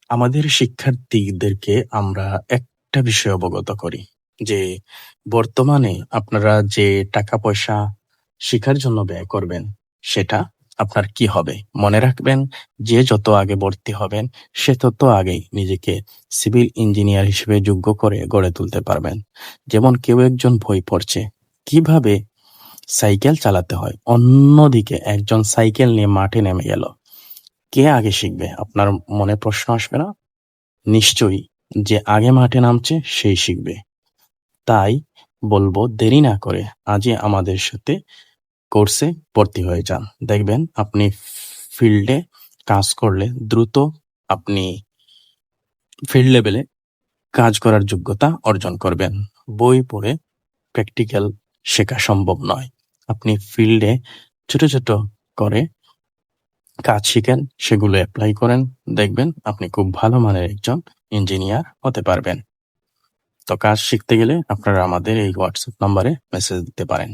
আমাদের শিক্ষার্থীদেরকে আমরা একটা বিষয় অবগত করি যে বর্তমানে আপনারা যে টাকা পয়সা শিক্ষার জন্য ব্যয় করবেন সেটা আপনার কি হবে মনে রাখবেন। যে যত আগে ভর্তি হবেন সে তত আগেই নিজেকে সিভিল ইঞ্জিনিয়ার হিসেবে যোগ্য করে গড়ে তুলতে পারবেন। যেমন কেউ একজন বই পড়ছে কিভাবে সাইকেল চালাতে হয়, অন্যদিকে একজন সাইকেল নিয়ে মাঠে নেমে গেল, কে আগে শিখবে? আপনার মনে প্রশ্ন আসবে না? নিশ্চয়ই, যে আগে মাঠে নামছে সেই শিখবে। তাই বলবো, দেরি না করে আজই আমাদের সাথে কোর্সে ভর্তি হয়ে যান। দেখবেন আপনি ফিল্ডে কাজ করলে দ্রুত আপনি ফিল্ড লেভেলে কাজ করার যোগ্যতা অর্জন করবেন। বই পড়ে প্র্যাকটিক্যাল শেখা সম্ভব নয়। আপনি ফিল্ডে ছোট ছোট করে কাজ শিখেন, সেগুলো অ্যাপ্লাই করেন, দেখবেন আপনি খুব ভালো মানের একজন ইঞ্জিনিয়ার হতে পারবেন। তো কাজ শিখতে গেলে আপনারা আমাদের এই হোয়াটসঅ্যাপ নাম্বারে মেসেজ দিতে পারেন।